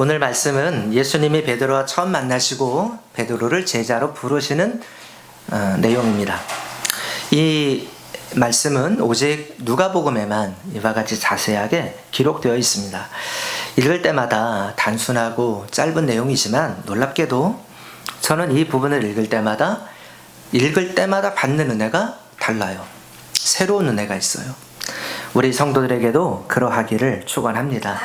오늘 말씀은 예수님이 베드로와 처음 만나시고 베드로를 제자로 부르시는 내용입니다. 이 말씀은 오직 누가복음에만 이와 같이 자세하게 기록되어 있습니다. 읽을 때마다 단순하고 짧은 내용이지만 놀랍게도 저는 이 부분을 읽을 때마다 받는 은혜가 달라요. 새로운 은혜가 있어요. 우리 성도들에게도 그러하기를 축원합니다.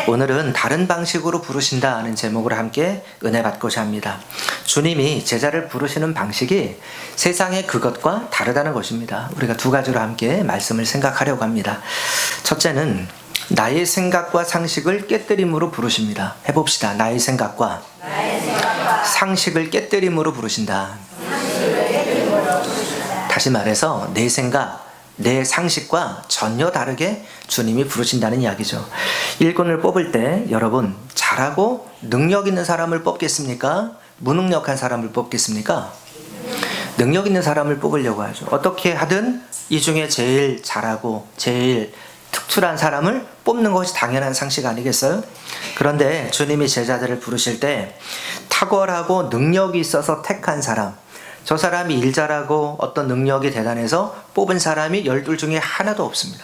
오늘은 다른 방식으로 부르신다 하는 제목으로 함께 은혜 받고자 합니다. 주님이 제자를 부르시는 방식이 세상의 그것과 다르다는 것입니다. 우리가 두 가지로 함께 말씀을 생각하려고 합니다. 첫째는 나의 생각과 상식을 깨뜨림으로 부르십니다. 해봅시다. 나의 생각과 상식을 깨뜨림으로 부르신다. 다시 말해서 내 생각, 내 상식과 전혀 다르게 주님이 부르신다는 이야기죠. 일꾼을 뽑을 때 여러분 잘하고 능력 있는 사람을 뽑겠습니까? 무능력한 사람을 뽑겠습니까? 능력 있는 사람을 뽑으려고 하죠. 어떻게 하든 이 중에 제일 잘하고 제일 특출한 사람을 뽑는 것이 당연한 상식 아니겠어요? 그런데 주님이 제자들을 부르실 때 탁월하고 능력이 있어서 택한 사람, 저 사람이 일 잘하고 어떤 능력이 대단해서 뽑은 사람이 12 중에 하나도 없습니다.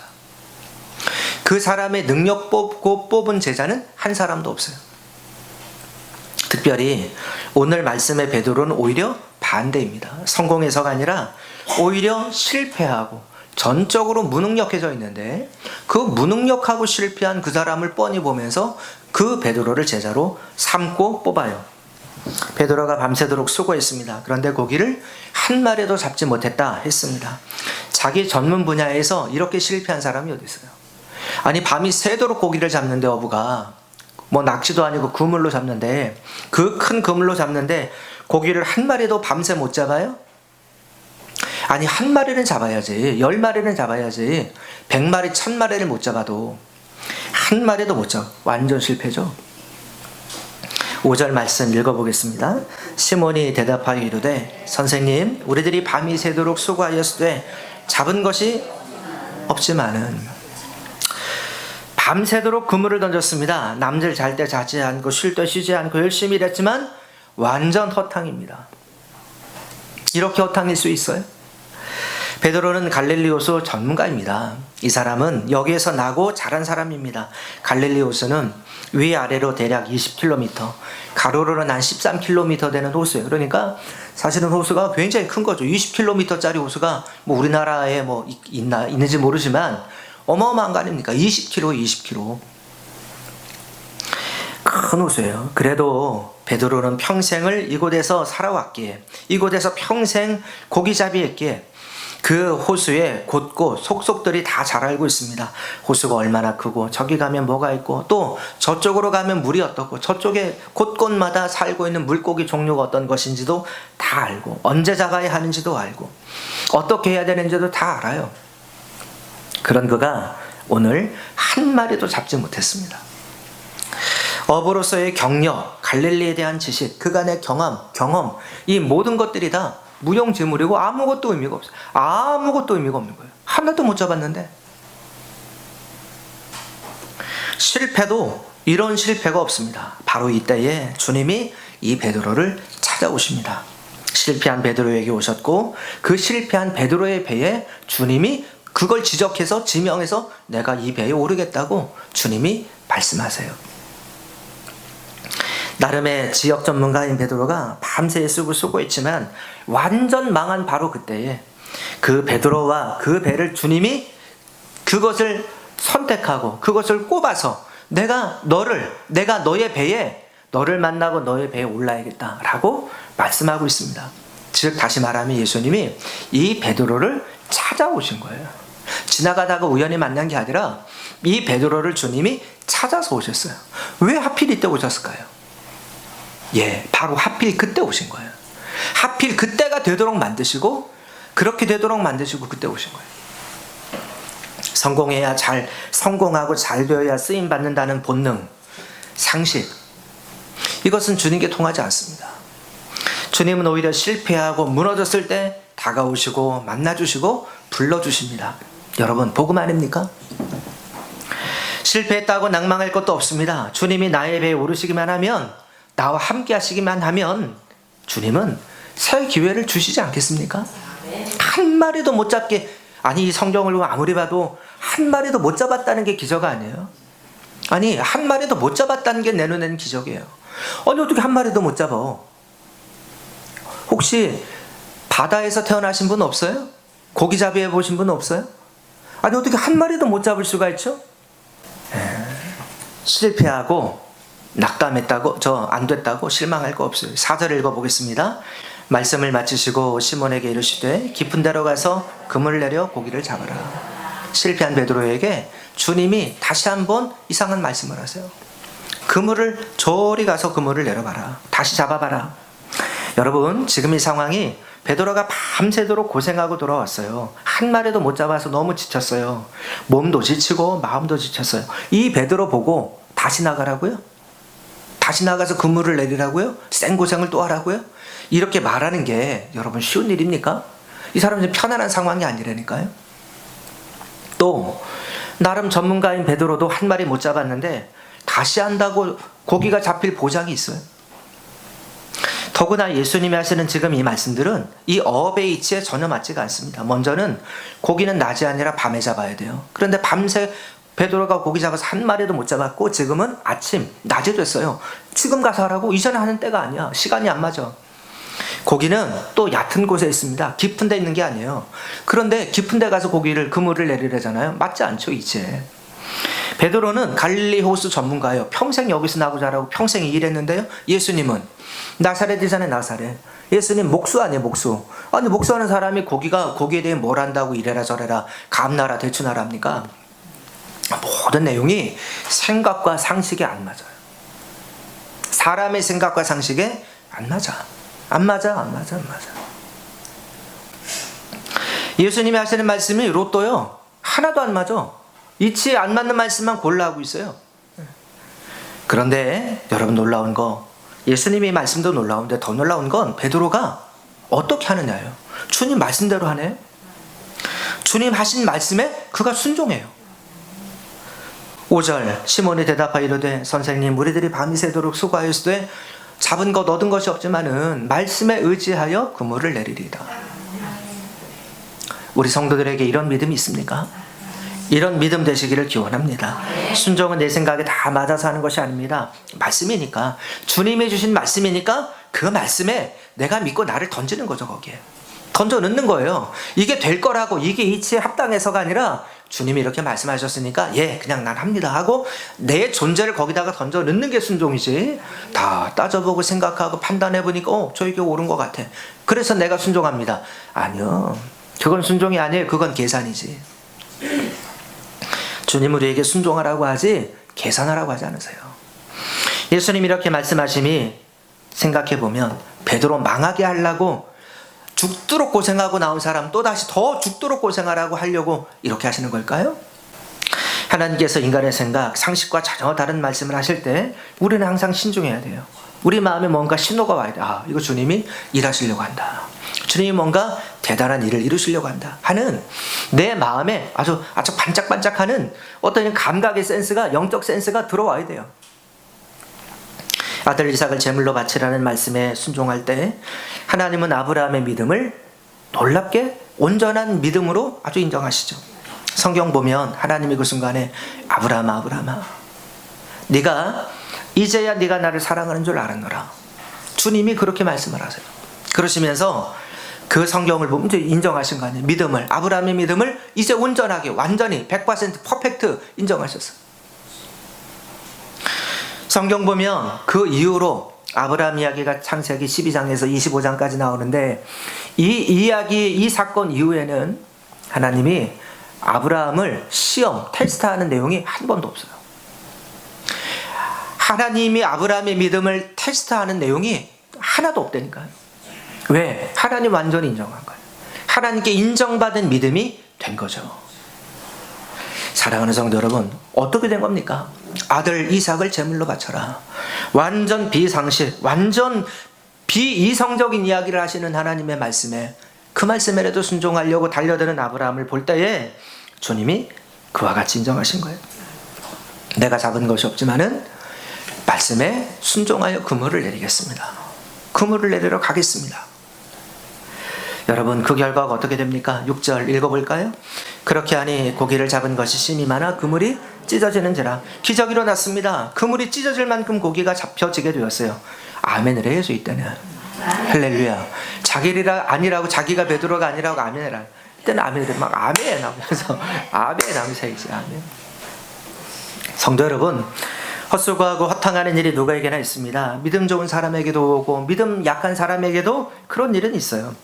그 사람의 능력 뽑은 제자는 한 사람도 없어요. 특별히 오늘 말씀의 베드로는 오히려 반대입니다. 성공해서가 아니라 오히려 실패하고 전적으로 무능력해져 있는데 그 무능력하고 실패한 그 사람을 뻔히 보면서 그 베드로를 제자로 삼고 뽑아요. 베드로가 밤새도록 수고했습니다. 그런데 고기를 한 마리도 잡지 못했다 했습니다. 자기 전문 분야에서 이렇게 실패한 사람이 어디 있어요? 아니 밤이 새도록 고기를 잡는데 어부가 낚시도 아니고 그물로 잡는데 그 큰 그물로 잡는데 고기를 한 마리도 밤새 못 잡아요? 아니 한 마리는 잡아야지 10마리는 잡아야지 100마리 1000마리를 못 잡아도 한 마리도 못 잡아. 완전 실패죠. 5절 말씀 읽어보겠습니다. 시몬이 대답하여 이르되 선생님 우리들이 밤이 새도록 수고하였으되 잡은 것이 없지만은. 밤새도록 그물을 던졌습니다. 남들 잘 때 자지 않고 쉴 때 쉬지 않고 열심히 일했지만 완전 허탕입니다. 이렇게 허탕일 수 있어요? 베드로는 갈릴리 호수 전문가입니다. 이 사람은 여기에서 나고 자란 사람입니다. 갈릴리 호수는 위아래로 대략 20km, 가로로는 한 13km 되는 호수예요. 그러니까 사실은 호수가 굉장히 큰 거죠. 20km짜리 호수가 우리나라에 있는지 모르지만 어마어마한 거 아닙니까? 20km. 큰 호수예요. 그래도 베드로는 평생을 이곳에서 살아왔기에, 이곳에서 평생 고기잡이 했기에 그 호수의 곳곳 속속들이 다 잘 알고 있습니다. 호수가 얼마나 크고 저기 가면 뭐가 있고 또 저쪽으로 가면 물이 어떻고 저쪽에 곳곳마다 살고 있는 물고기 종류가 어떤 것인지도 다 알고 언제 잡아야 하는지도 알고 어떻게 해야 되는지도 다 알아요. 그런 그가 오늘 한 마리도 잡지 못했습니다. 어부로서의 경력, 갈릴리에 대한 지식, 그간의 경험 이 모든 것들이 다 무용지물이고 아무것도 의미가 없어요. 아무것도 의미가 없는 거예요. 하나도 못 잡았는데. 실패도 이런 실패가 없습니다. 바로 이때에 주님이 이 베드로를 찾아오십니다. 실패한 베드로에게 오셨고 그 실패한 베드로의 배에 주님이 그걸 지적해서 지명해서 내가 이 배에 오르겠다고 주님이 말씀하세요. 나름의 지역 전문가인 베드로가 밤새 쓰고 수고했지만 완전 망한 바로 그때에 그 베드로와 그 배를 주님이 그것을 선택하고 그것을 꼽아서 내가 너의 배에 너를 만나고 너의 배에 올라야겠다라고 말씀하고 있습니다. 즉 다시 말하면 예수님이 이 베드로를 찾아오신 거예요. 지나가다가 우연히 만난 게 아니라 이 베드로를 주님이 찾아서 오셨어요. 왜 하필 이때 오셨을까요? 바로 하필 그때 오신 거예요. 하필 그때가 되도록 만드시고 그렇게 되도록 만드시고 그때 오신 거예요. 성공하고 잘 되어야 쓰임 받는다는 본능, 상식, 이것은 주님께 통하지 않습니다. 주님은 오히려 실패하고 무너졌을 때 다가오시고 만나주시고 불러주십니다. 여러분 복음 아닙니까? 실패했다고 낭망할 것도 없습니다. 주님이 나의 배에 오르시기만 하면, 나와 함께 하시기만 하면 주님은 새 기회를 주시지 않겠습니까? 한 마리도 못 잡게, 아니 이 성경을 아무리 봐도 한 마리도 못 잡았다는 게 기적 아니에요? 아니 한 마리도 못 잡았다는 게 내 눈에는 기적이에요. 아니 어떻게 한 마리도 못 잡아? 혹시 바다에서 태어나신 분 없어요? 고기잡이 해보신 분 없어요? 아니 어떻게 한 마리도 못 잡을 수가 있죠? 실패하고 낙담했다고, 저 안 됐다고 실망할 거 없어요. 4절 읽어보겠습니다. 말씀을 마치시고 시몬에게 이르시되 깊은 데로 가서 그물을 내려 고기를 잡아라. 실패한 베드로에게 주님이 다시 한번 이상한 말씀을 하세요. 그물을, 저리 가서 그물을 내려봐라. 다시 잡아봐라. 여러분 지금 이 상황이, 베드로가 밤새도록 고생하고 돌아왔어요. 한 마리도 못 잡아서 너무 지쳤어요. 몸도 지치고 마음도 지쳤어요. 이 베드로 보고 다시 나가라고요? 다시 나가서 그물을 내리라고요? 생고생을 또 하라고요? 이렇게 말하는 게 여러분 쉬운 일입니까? 이 사람은 편안한 상황이 아니라니까요. 또 나름 전문가인 베드로도 한 마리 못 잡았는데 다시 한다고 고기가 잡힐 보장이 있어요? 더구나 예수님이 하시는 지금 이 말씀들은 이 어업의 이치에 전혀 맞지가 않습니다. 먼저는 고기는 낮이 아니라 밤에 잡아야 돼요. 그런데 밤새 베드로가 고기 잡아서 한 마리도 못 잡았고 지금은 아침, 낮이 됐어요. 지금 가서 하라고? 이전에 하는 때가 아니야. 시간이 안 맞아. 고기는 또 얕은 곳에 있습니다. 깊은 데 있는 게 아니에요. 그런데 깊은 데 가서 고기를, 그물을 내리려잖아요. 맞지 않죠 이제. 베드로는 갈릴리 호수 전문가예요. 평생 여기서 나고 자라고 평생 일했는데요. 예수님은 나사렛이잖아요. 나사렛. 예수님 목수 아니에요. 목수. 아니 목수하는 사람이 고기에 대해 뭘 안다고 이래라 저래라 감나라 대추나라 합니까? 모든 내용이 생각과 상식에 안 맞아요. 사람의 생각과 상식에 안 맞아. 안 맞아. 예수님이 하시는 말씀이 로또요. 하나도 안 맞아. 이치에 안 맞는 말씀만 골라하고 있어요. 그런데 여러분 놀라운 거, 예수님의 말씀도 놀라운데 더 놀라운 건 베드로가 어떻게 하느냐예요. 주님 말씀대로 하네. 주님 하신 말씀에 그가 순종해요. 5절 시몬이 대답하여 이르되 선생님 우리들이 밤이 새도록 수고하였으되 잡은 것 얻은 것이 없지만은 말씀에 의지하여 그물을 내리리다. 우리 성도들에게 이런 믿음이 있습니까? 이런 믿음 되시기를 기원합니다. 순종은 내 생각에 다 맞아서 하는 것이 아닙니다. 말씀이니까, 주님이 주신 말씀이니까 그 말씀에 내가 믿고 나를 던지는 거죠. 거기에 던져 넣는 거예요. 이게 될 거라고, 이게 이치에 합당해서가 아니라 주님이 이렇게 말씀하셨으니까 예 그냥 난 합니다 하고 내 존재를 거기다가 던져 넣는 게 순종이지. 다 따져보고 생각하고 판단해보니까 저 이게 옳은 것 같아, 그래서 내가 순종합니다. 아니요, 그건 순종이 아니에요. 그건 계산이지. 주님 우리에게 순종하라고 하지 계산하라고 하지 않으세요. 예수님이 이렇게 말씀하심이, 생각해보면 베드로 망하게 하려고 죽도록 고생하고 나온 사람 또다시 더 죽도록 고생하라고 하려고 이렇게 하시는 걸까요? 하나님께서 인간의 생각, 상식과 전혀 다른 말씀을 하실 때 우리는 항상 신중해야 돼요. 우리 마음에 뭔가 신호가 와야 돼. 아, 이거 주님이 일하시려고 한다. 주님이 뭔가 대단한 일을 이루시려고 한다 하는 내 마음에 아주 반짝반짝하는 어떤 감각의 센스가, 영적 센스가 들어와야 돼요. 아들 이삭을 제물로 바치라는 말씀에 순종할 때 하나님은 아브라함의 믿음을 놀랍게 온전한 믿음으로 아주 인정하시죠. 성경 보면 하나님이 그 순간에 아브라함아 네가 이제야 네가 나를 사랑하는 줄 알았노라. 주님이 그렇게 말씀을 하세요. 그러시면서 그 성경을 보면 이제 인정하신 거 아니에요. 믿음을, 아브라함의 믿음을 이제 온전하게 완전히 100% 퍼펙트 인정하셨어요. 성경 보면 그 이후로 아브라함 이야기가 창세기 12장에서 25장까지 나오는데 이 이야기, 이 사건 이후에는 하나님이 아브라함을 시험, 테스트하는 내용이 한 번도 없어요. 하나님이 아브라함의 믿음을 테스트하는 내용이 하나도 없다니까요. 왜? 하나님 완전히 인정한 거예요. 하나님께 인정받은 믿음이 된 거죠. 사랑하는 성도 여러분, 어떻게 된 겁니까? 아들 이삭을 제물로 바쳐라. 완전 비상식, 완전 비이성적인 이야기를 하시는 하나님의 말씀에, 그 말씀에라도 순종하려고 달려드는 아브라함을 볼 때에 주님이 그와 같이 인정하신 거예요. 내가 잡은 것이 없지만은 말씀에 순종하여 그물을 내리겠습니다. 그물을 내리러 가겠습니다. 여러분, 그 결과가 어떻게 됩니까? 6절 읽어볼까요? 그렇게 하니 고기를 잡은 것이 심이 많아 그물이 찢어지는지라. 기적이 일어났습니다. 그물이 찢어질 만큼 고기가 잡혀지게 되었어요. 아멘을 해야죠, 이때는. 할렐루야. 자기가 아니라고, 자기가 베드로가 아니라고 아멘해라. 이때는 아멘을 막 아멘 하면서 아멘 하면서 해야지. 아멘. 성도 여러분, 헛수고하고 허탕하는 일이 누구에게나 있습니다. 믿음 좋은 사람에게도 오고 믿음 약한 사람에게도 그런 일은 있어요.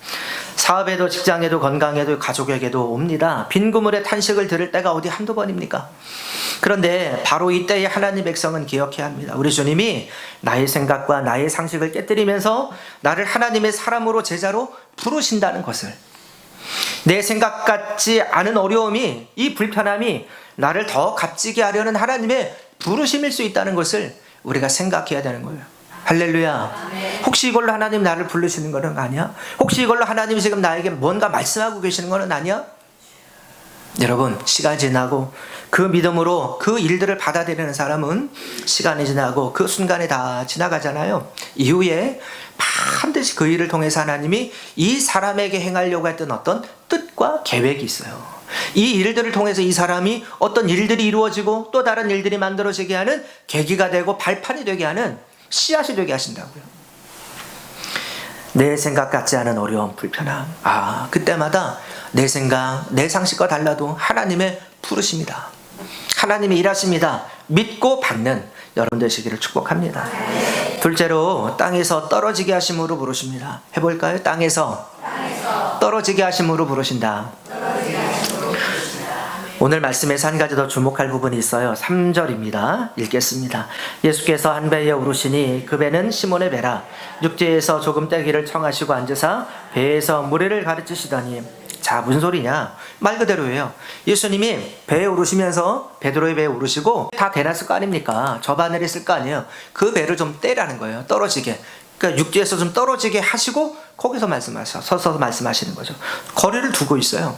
사업에도 직장에도 건강에도 가족에게도 옵니다. 빈 그물에 탄식을 들을 때가 어디 한두 번입니까? 그런데 바로 이때에 하나님 백성은 기억해야 합니다. 우리 주님이 나의 생각과 나의 상식을 깨뜨리면서 나를 하나님의 사람으로 제자로 부르신다는 것을, 내 생각 같지 않은 어려움이, 이 불편함이 나를 더 값지게 하려는 하나님의 부르심일 수 있다는 것을 우리가 생각해야 되는 거예요. 할렐루야. 혹시 이걸로 하나님 나를 부르시는 거는 아니야? 혹시 이걸로 하나님이 지금 나에게 뭔가 말씀하고 계시는 거는 아니야? 여러분, 시간이 지나고 그 믿음으로 그 일들을 받아들이는 사람은 시간이 지나고 그 순간이 다 지나가잖아요. 이후에 반드시 그 일을 통해서 하나님이 이 사람에게 행하려고 했던 어떤 뜻과 계획이 있어요. 이 일들을 통해서 이 사람이 어떤 일들이 이루어지고 또 다른 일들이 만들어지게 하는 계기가 되고 발판이 되게 하는 씨앗이 되게 하신다고요. 내 생각 같지 않은 어려움, 불편함, 그때마다 내 생각, 내 상식과 달라도 하나님의 부르심이다, 하나님의 일하십니다, 믿고 받는 여러분 되시기를 축복합니다. 둘째로 땅에서 떨어지게 하심으로 부르십니다. 해볼까요? 땅에서 떨어지게 하심으로 부르신다. 오늘 말씀에서 한 가지 더 주목할 부분이 있어요. 3절입니다. 읽겠습니다. 예수께서 한 배에 오르시니 그 배는 시몬의 배라. 육지에서 조금 떼기를 청하시고 앉으사 배에서 무리를 가르치시더니, 자, 무슨 소리냐? 말 그대로예요. 예수님이 배에 오르시면서 베드로의 배에 오르시고 다 대놨을 거 아닙니까? 접안을 했을 거 아니에요. 그 배를 좀 떼라는 거예요. 떨어지게. 그러니까 육지에서 좀 떨어지게 하시고 거기서 서서 말씀하시는 거죠. 거리를 두고 있어요.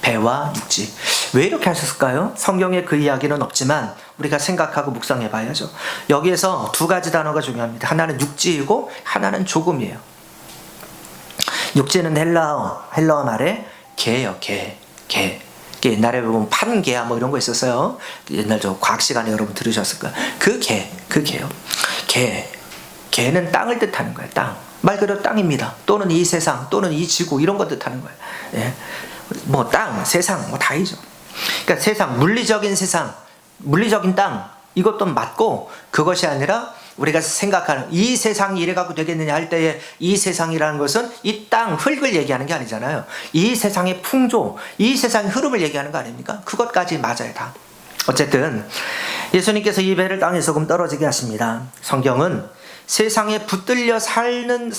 배와 육지. 왜 이렇게 하셨을까요? 성경에 그 이야기는 없지만 우리가 생각하고 묵상해 봐야죠. 여기에서 두 가지 단어가 중요합니다. 하나는 육지이고 하나는 조금이에요. 육지는 헬라어 말에 개예요. 개. 옛날에 보면 판개야 뭐 이런 거 있었어요. 옛날 저 과학 시간에 여러분 들으셨을 거예요. 그 개요. 개는 땅을 뜻하는 거예요. 땅. 말 그대로 땅입니다. 또는 이 세상, 또는 이 지구, 이런 거 뜻하는 거예요. 예. 뭐 땅, 세상, 뭐 다이죠. 그러니까 세상, 물리적인 세상, 물리적인 땅, 이것도 맞고, 그것이 아니라 우리가 생각하는 이 세상이 이래 갖고 되겠느냐 할 때에 이 세상이라는 것은 이 땅, 흙을 얘기하는 게 아니잖아요. 이 세상의 풍조, 이 세상의 흐름을 얘기하는 거 아닙니까? 그것까지 맞아요, 다. 어쨌든 예수님께서 이 배를 땅에 조금 떨어지게 하십니다. 성경은 세상에 붙들려 사는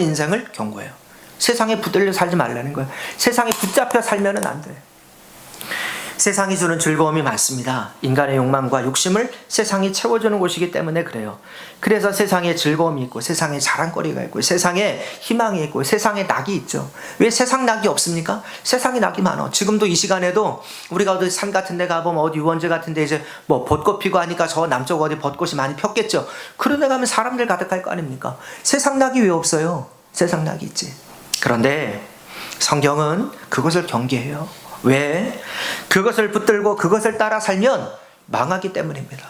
인생을 경고해요. 세상에 붙들려 살지 말라는 거예요. 세상에 붙잡혀 살면은 안 돼요. 세상이 주는 즐거움이 많습니다. 인간의 욕망과 욕심을 세상이 채워주는 곳이기 때문에 그래요. 그래서 세상에 즐거움이 있고 세상에 자랑거리가 있고 세상에 희망이 있고 세상에 낙이 있죠. 왜 세상 낙이 없습니까? 세상에 낙이 많아. 지금도 이 시간에도 우리가 어디 산 같은 데 가보면 어디 유원지 같은 데 이제 뭐 벚꽃 피고 하니까 저 남쪽 어디 벚꽃이 많이 폈겠죠. 그런 데 가면 사람들 가득할 거 아닙니까? 세상 낙이 왜 없어요? 세상 낙이 있지. 그런데 성경은 그것을 경계해요. 왜? 그것을 붙들고 그것을 따라 살면 망하기 때문입니다.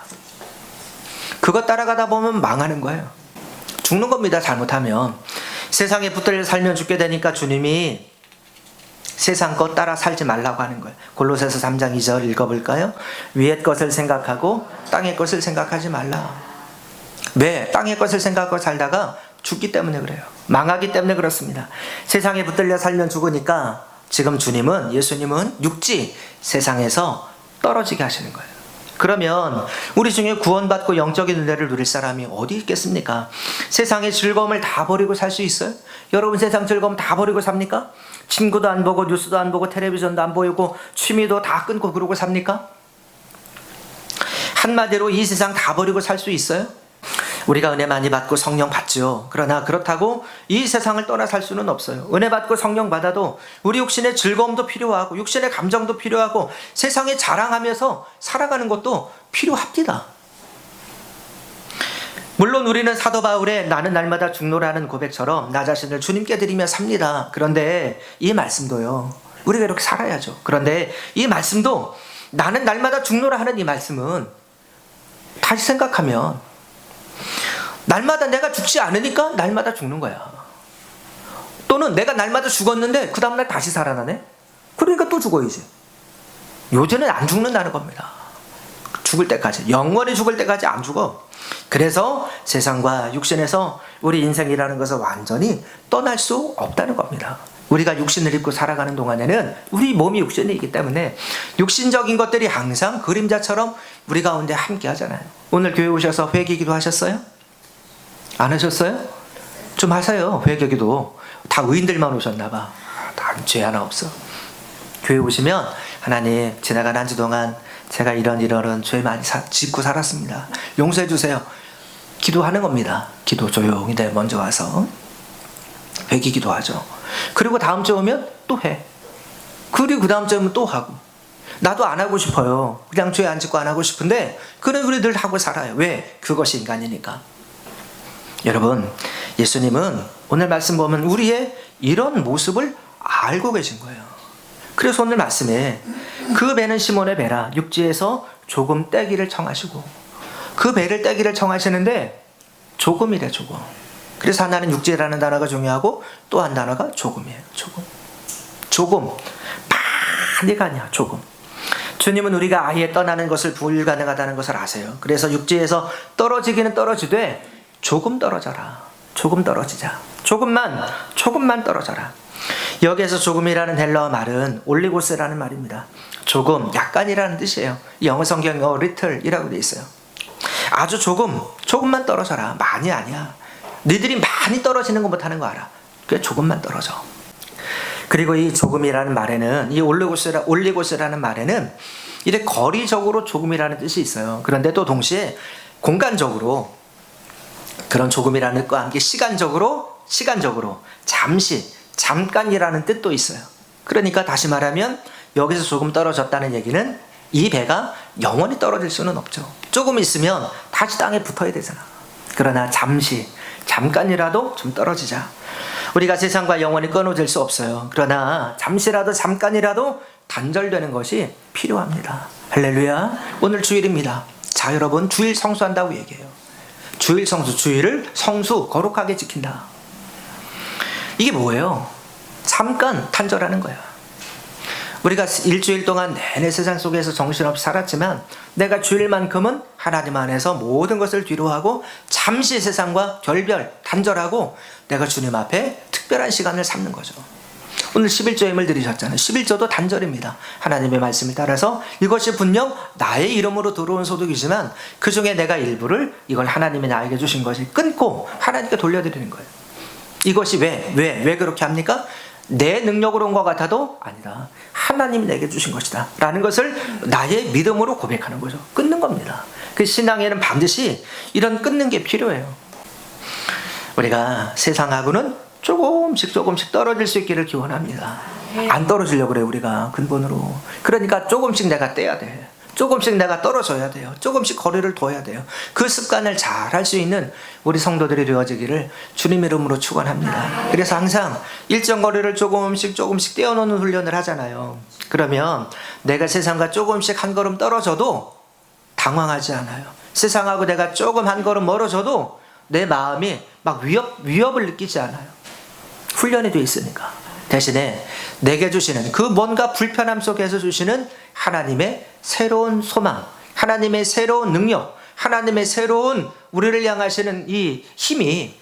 그것 따라가다 보면 망하는 거예요. 죽는 겁니다. 잘못하면. 세상에 붙들려 살면 죽게 되니까 주님이 세상 것 따라 살지 말라고 하는 거예요. 골로새서 3장 2절 읽어볼까요? 위의 것을 생각하고 땅의 것을 생각하지 말라. 왜? 땅의 것을 생각하고 살다가 죽기 때문에 그래요. 망하기 때문에 그렇습니다. 세상에 붙들려 살면 죽으니까 지금 예수님은 육지 세상에서 떨어지게 하시는 거예요. 그러면 우리 중에 구원받고 영적인 은혜를 누릴 사람이 어디 있겠습니까? 세상의 즐거움을 다 버리고 살 수 있어요? 여러분 세상 즐거움 다 버리고 삽니까? 친구도 안 보고 뉴스도 안 보고 텔레비전도 안 보이고 취미도 다 끊고 그러고 삽니까? 한마디로 이 세상 다 버리고 살 수 있어요? 우리가 은혜 많이 받고 성령 받죠. 그러나 그렇다고 이 세상을 떠나 살 수는 없어요. 은혜 받고 성령 받아도 우리 육신의 즐거움도 필요하고 육신의 감정도 필요하고 세상에 자랑하면서 살아가는 것도 필요합니다. 물론 우리는 사도 바울의 나는 날마다 죽노라는 고백처럼 나 자신을 주님께 드리며 삽니다. 그런데 이 말씀도요, 우리가 이렇게 살아야죠. 그런데 이 말씀도 나는 날마다 죽노라 하는 이 말씀은 다시 생각하면 날마다 내가 죽지 않으니까 날마다 죽는 거야. 또는 내가 날마다 죽었는데 그 다음날 다시 살아나네? 그러니까 또 죽어야지. 요즘은 안 죽는다는 겁니다. 죽을 때까지, 영원히 죽을 때까지 안 죽어. 그래서 세상과 육신에서 우리 인생이라는 것을 완전히 떠날 수 없다는 겁니다. 우리가 육신을 입고 살아가는 동안에는 우리 몸이 육신이기 때문에 육신적인 것들이 항상 그림자처럼 우리 가운데 함께 하잖아요. 오늘 교회 오셔서 회개기도 하셨어요? 안 하셨어요? 좀 하세요. 회개기도. 다 의인들만 오셨나 봐. 다 죄 하나 없어. 교회 오시면 하나님, 지나간 한 주 동안 제가 이런 죄 많이 짓고 살았습니다. 용서해 주세요. 기도하는 겁니다. 기도 조용히 먼저 와서 회개 기도하죠. 그리고 다음 주에 오면 또 해. 그리고 그 다음 주에 오면 또 하고. 나도 안 하고 싶어요. 그냥 죄 안 짓고 안 하고 싶은데 그래 우리 늘 하고 살아요. 왜? 그것이 인간이니까. 여러분, 예수님은 오늘 말씀 보면 우리의 이런 모습을 알고 계신 거예요. 그래서 오늘 말씀에 그 배는 시몬의 배라 육지에서 조금 떼기를 청하시고, 그 배를 떼기를 청하시는데 조금이래, 조금. 그래서 하나는 육지라는 단어가 중요하고 또 한 단어가 조금이에요. 조금. 많이가 아니야, 조금. 주님은 우리가 아예 떠나는 것을 불가능하다는 것을 아세요. 그래서 육지에서 떨어지기는 떨어지되 조금 떨어져라. 조금 떨어지자. 조금만 떨어져라. 여기에서 조금이라는 헬라어 말은 올리고스라는 말입니다. 조금, 약간이라는 뜻이에요. 영어 성경에 little이라고 되어 있어요. 아주 조금만 떨어져라. 많이 아니야. 너희들이 많이 떨어지는 거 못하는 거 알아. 그래, 조금만 떨어져. 그리고 이 조금이라는 말에는, 이 올리고스라는 말에는 이렇게 거리적으로 조금이라는 뜻이 있어요. 그런데 또 동시에 공간적으로 그런 조금이라는 뜻과 함께 시간적으로 잠깐이라는 뜻도 있어요. 그러니까 다시 말하면 여기서 조금 떨어졌다는 얘기는 이 배가 영원히 떨어질 수는 없죠. 조금 있으면 다시 땅에 붙어야 되잖아. 그러나 잠깐이라도 좀 떨어지자. 우리가 세상과 영원히 끊어질 수 없어요. 그러나 잠깐이라도 단절되는 것이 필요합니다. 할렐루야. 오늘 주일입니다. 자, 여러분, 주일 성수한다고 얘기해요. 주일 성수, 주일을 거룩하게 지킨다. 이게 뭐예요? 잠깐 단절하는 거야. 우리가 일주일 동안 내내 세상 속에서 정신없이 살았지만 내가 주일만큼은 하나님 안에서 모든 것을 뒤로하고 잠시 세상과 단절하고 내가 주님 앞에 특별한 시간을 삼는 거죠. 오늘 11조임을 드리셨잖아요. 11조도 단절입니다. 하나님의 말씀을 따라서 이것이 분명 나의 이름으로 들어온 소득이지만 그 중에 내가 일부를 이걸 하나님이 나에게 주신 것이 끊고 하나님께 돌려드리는 거예요. 이것이 왜 그렇게 합니까? 내 능력으로 온 것 같아도 아니다. 하나님이 내게 주신 것이다 라는 것을 나의 믿음으로 고백하는 거죠. 끊는 겁니다. 그 신앙에는 반드시 이런 끊는 게 필요해요. 우리가 세상하고는 조금씩 떨어질 수 있기를 기원합니다. 안 떨어지려고 그래, 우리가 근본으로. 그러니까 조금씩 내가 떼야 돼. 조금씩 내가 떨어져야 돼요. 조금씩 거리를 둬야 돼요. 그 습관을 잘 할 수 있는 우리 성도들이 되어지기를 주님 이름으로 축원합니다. 그래서 항상 일정 거리를 조금씩 떼어놓는 훈련을 하잖아요. 그러면 내가 세상과 조금씩 한 걸음 떨어져도 당황하지 않아요. 세상하고 내가 조금 한 걸음 멀어져도 내 마음이 막 위협을 느끼지 않아요. 훈련이 돼 있으니까. 대신에 내게 주시는 그 뭔가 불편함 속에서 주시는 하나님의 새로운 소망, 하나님의 새로운 능력, 하나님의 새로운 우리를 향하시는 이 힘이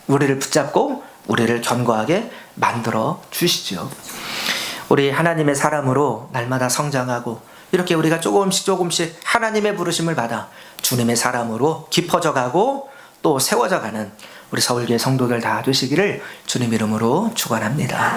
우리를 붙잡고 우리를 견고하게 만들어 주시죠. 우리 하나님의 사람으로 날마다 성장하고 이렇게 우리가 조금씩 하나님의 부르심을 받아 주님의 사람으로 깊어져 가고 또 세워져 가는 우리 서울교회 성도들 다 되시기를 주님 이름으로 축원합니다.